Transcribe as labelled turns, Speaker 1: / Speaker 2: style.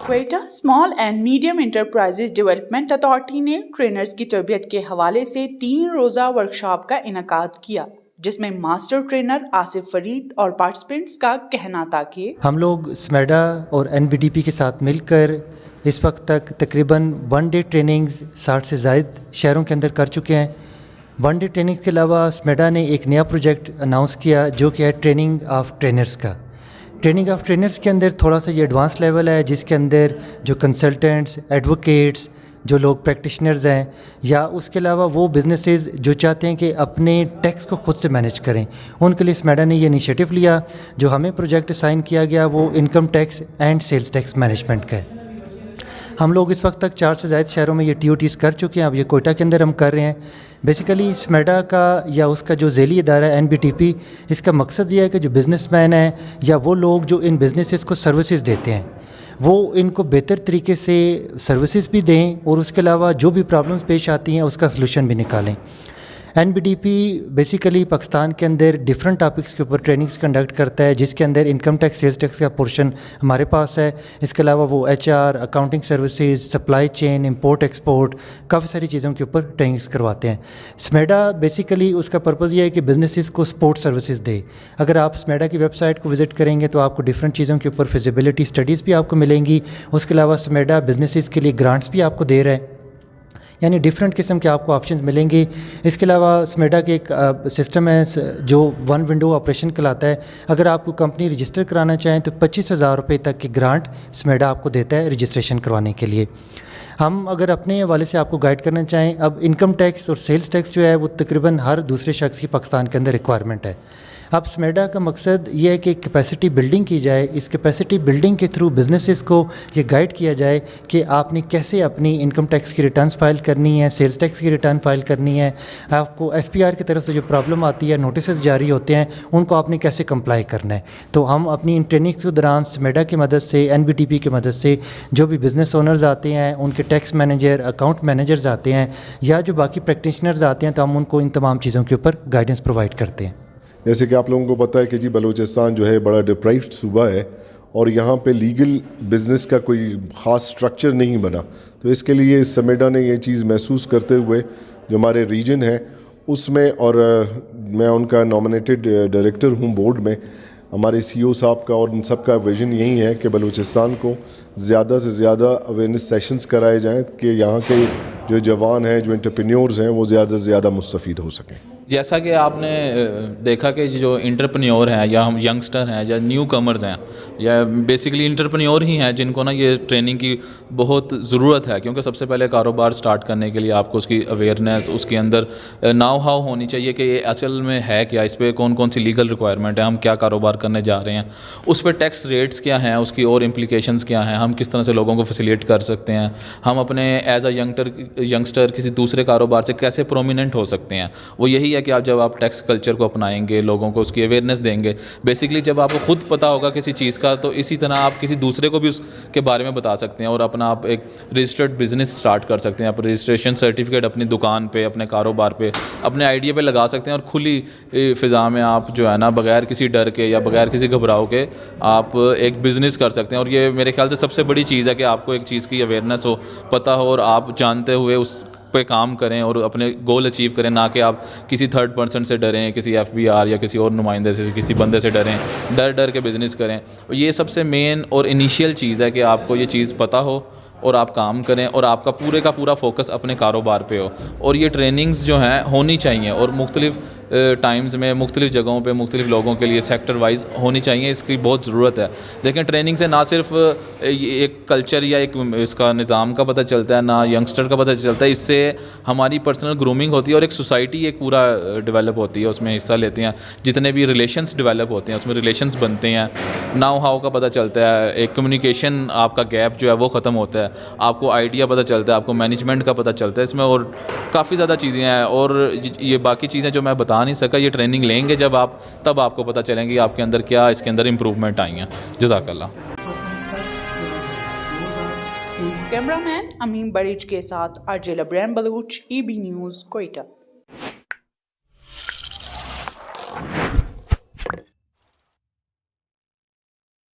Speaker 1: Quetta small and medium enterprises development authority نے trainers کی تربیت کے حوالے سے 3 روزہ ورکشاپ کا انعقاد کیا، جس میں ماسٹر ٹرینر آصف فرید اور پارٹیسپینٹس کا کہنا تھا کہ
Speaker 2: ہم لوگ سمیڈا اور NBDP کے ساتھ مل کر اس وقت تک تقریباً 1 ڈے ٹریننگز 60 سے زائد شہروں کے اندر کر چکے ہیں۔ 1 ڈے ٹریننگز کے علاوہ سمیڈا نے ایک نیا پروجیکٹ اناؤنس کیا جو کہ ہے ٹریننگ آف ٹرینرز کا۔ ٹریننگ آف ٹرینرز کے اندر تھوڑا سا یہ ایڈوانس لیول ہے، جس کے اندر جو کنسلٹنٹس، ایڈوکیٹس، جو لوگ پریکٹیشنرز ہیں، یا اس کے علاوہ وہ بزنسز جو چاہتے ہیں کہ اپنے ٹیکس کو خود سے مینیج کریں، ان کے لیے سمیڈا نے یہ انیشیٹو لیا۔ جو ہمیں پروجیکٹ اسائن کیا گیا وہ income tax and sales tax management کا ہے۔ ہم لوگ اس وقت تک 4 سے زائد شہروں میں یہ TOTs کر چکے ہیں، اب یہ کوئٹہ کے اندر ہم کر رہے ہیں۔ بیسیکلی سمیڈا کا یا اس کا جو ذیلی ادارہ ہے NBDP، اس کا مقصد یہ ہے کہ جو بزنس مین ہیں یا وہ لوگ جو ان بزنسز کو سروسز دیتے ہیں، وہ ان کو بہتر طریقے سے سروسز بھی دیں اور اس کے علاوہ جو بھی پرابلمس پیش آتی ہیں اس کا سلوشن بھی نکالیں۔ NBDP بیسیکلی پاکستان کے اندر ڈفرینٹ ٹاپکس کے اوپر ٹریننگز کنڈکٹ کرتا ہے، جس کے اندر انکم ٹیکس، سیلز ٹیکس کا پورشن ہمارے پاس ہے۔ اس کے علاوہ وہ HR، accounting services, supply chain, import export, کافی ساری چیزوں کے اوپر ٹریننگز کرواتے ہیں۔ سمیڈا بیسیکلی اس کا پرپز یہ ہے کہ بزنسز کو سپورٹ سروسز دے۔ اگر آپ سمیڈا کی ویب سائٹ کو وزٹ کریں گے تو آپ کو ڈفرینٹ چیزوں کے اوپر فیزیبلٹی اسٹڈیز بھی آپ کو ملیں گی۔ اس کے علاوہ سمیڈا بزنسز کے لیے گرانٹس بھی آپ کو دے رہا ہے، یعنی ڈفرینٹ قسم کے آپ کو آپشنز ملیں گے۔ اس کے علاوہ سمیڈا کے ایک سسٹم ہے جو 1 ونڈو آپریشن کہلاتا ہے۔ اگر آپ کو کمپنی رجسٹر کرانا چاہیں تو 25,000 روپے تک کی گرانٹ سمیڈا آپ کو دیتا ہے رجسٹریشن کروانے کے لیے۔ ہم اگر اپنے حوالے سے آپ کو گائیڈ کرنا چاہیں، اب انکم ٹیکس اور سیلز ٹیکس جو ہے وہ تقریباً ہر دوسرے شخص کی پاکستان کے اندر ریکوائرمنٹ ہے۔ اب سمیڈا کا مقصد یہ ہے کہ کیپیسٹی بلڈنگ کی جائے۔ اس کیپیسٹی بلڈنگ کے تھرو بزنسز کو یہ گائیڈ کیا جائے کہ آپ نے کیسے اپنی انکم ٹیکس کی ریٹرنز فائل کرنی ہے، سیلز ٹیکس کی ریٹرن فائل کرنی ہے، آپ کو FPR کی طرف سے جو پرابلم آتی ہے، نوٹسز جاری ہوتے ہیں، ان کو آپ نے کیسے کمپلائی کرنا ہے۔ تو ہم اپنی ان ٹریننگ کے دوران سمیڈا کی مدد سے، NBDP کی مدد سے، جو بھی بزنس اونرز آتے ہیں، ان کے ٹیکس مینیجر، اکاؤنٹ مینیجرز آتے ہیں، یا جو باقی پریکٹیشنرز آتے ہیں، تو ہم ان کو ان تمام چیزوں کے اوپر گائیڈنس پرووائڈ کرتے ہیں۔
Speaker 3: جیسے کہ آپ لوگوں کو پتہ ہے کہ جی بلوچستان جو ہے بڑا ڈپرائیوڈ صوبہ ہے اور یہاں پہ لیگل بزنس کا کوئی خاص سٹرکچر نہیں بنا، تو اس کے لیے سمیڈا نے یہ چیز محسوس کرتے ہوئے جو ہمارے ریجن ہے اس میں، اور میں ان کا نامنیٹڈ ڈائریکٹر ہوں بورڈ میں، ہمارے CO صاحب کا اور ان سب کا ویژن یہی ہے کہ بلوچستان کو زیادہ سے زیادہ اویئرنیس سیشنز کرائے جائیں کہ یہاں کے جو جوان ہیں، جو انٹرپرینیورز ہیں، وہ زیادہ سے زیادہ مستفید ہو سکیں۔
Speaker 4: جیسا کہ آپ نے دیکھا کہ جو انٹرپرینیور ہیں یا ہم ینگسٹر ہیں یا نیو کمرز ہیں یا بیسیکلی انٹرپرینیور ہی ہیں، جن کو نا یہ ٹریننگ کی بہت ضرورت ہے، کیونکہ سب سے پہلے کاروبار سٹارٹ کرنے کے لیے آپ کو اس کی اویئرنیس، اس کے اندر ناؤ ہاؤ ہونی چاہیے کہ یہ اصل میں ہے کیا، اس پہ کون کون سی لیگل ریکوائرمنٹ ہے، ہم کیا کاروبار کرنے جا رہے ہیں، اس پہ ٹیکس ریٹس کیا ہیں، اس کی اور امپلیکیشنز کیا ہیں، ہم کس طرح سے لوگوں کو فیسیلیٹ کر سکتے ہیں، ہم اپنے ایز اے ینگسٹر کسی دوسرے کاروبار سے کیسے پرومیننٹ ہو سکتے ہیں۔ وہ یہی ہے کہ آپ جب آپ ٹیکس کلچر کو اپنائیں گے، لوگوں کو اس کی اویئرنیس دیں گے، بیسکلی جب آپ کو خود پتہ ہوگا کسی چیز کا، تو اسی طرح آپ کسی دوسرے کو بھی اس کے بارے میں بتا سکتے ہیں اور اپنا آپ ایک رجسٹرڈ بزنس سٹارٹ کر سکتے ہیں۔ آپ رجسٹریشن سرٹیفکیٹ اپنی دکان پہ، اپنے کاروبار پہ، اپنے آئیڈیا پہ لگا سکتے ہیں، اور کھلی فضا میں آپ جو ہے نا بغیر کسی ڈر کے یا بغیر کسی گھبراؤ کے آپ ایک بزنس کر سکتے ہیں۔ اور یہ میرے خیال سے سب سے بڑی چیز ہے کہ آپ کو ایک چیز کی اویئرنیس ہو، پتہ ہو، اور آپ جانتے ہوئے اس پہ کام کریں اور اپنے گول اچیو کریں، نہ کہ آپ کسی تھرڈ پرسن سے ڈریں، کسی FBR یا کسی اور نمائندے سے، کسی بندے سے ڈریں، ڈر کے بزنس کریں۔ یہ سب سے مین اور انیشیل چیز ہے کہ آپ کو یہ چیز پتہ ہو اور آپ کام کریں اور آپ کا پورا فوکس اپنے کاروبار پہ ہو۔ اور یہ ٹریننگز جو ہیں ہونی چاہیے، اور مختلف ٹائمز میں مختلف جگہوں پہ مختلف لوگوں کے لیے سیکٹر وائز ہونی چاہیے، اس کی بہت ضرورت ہے۔ لیکن ٹریننگ سے نہ صرف ایک کلچر یا ایک اس کا نظام کا پتہ چلتا ہے، نہ ینگسٹر کا پتہ چلتا ہے، اس سے ہماری پرسنل گرومنگ ہوتی ہے اور ایک سوسائٹی ایک پورا ڈیولپ ہوتی ہے، اس میں حصہ لیتے ہیں، جتنے بھی ریلیشنز ڈیولپ ہوتے ہیں اس میں ریلیشنز بنتے ہیں، ناؤ ہاؤ کا پتہ چلتا ہے، ایک کمیونیکیشن آپ کا گیپ جو ہے وہ ختم ہوتا ہے، آپ کو آئیڈیا پتہ چلتا ہے، آپ کو مینجمنٹ کا پتہ چلتا ہے، اس میں اور کافی زیادہ چیزیں ہیں۔ اور یہ باقی چیزیں جو میں بتا نہیں سکا، یہ ٹریننگ لیں گے جب آپ، تب آپ کو پتہ چلیں گی آپ کے اندر کیا اس کے اندر امپروومنٹ آئی ہیں۔ جزاک اللہ۔
Speaker 1: کیمرہ مین امین بریج کے ساتھ RJ لبرین بلوچ، EB نیوز، کوئٹہ۔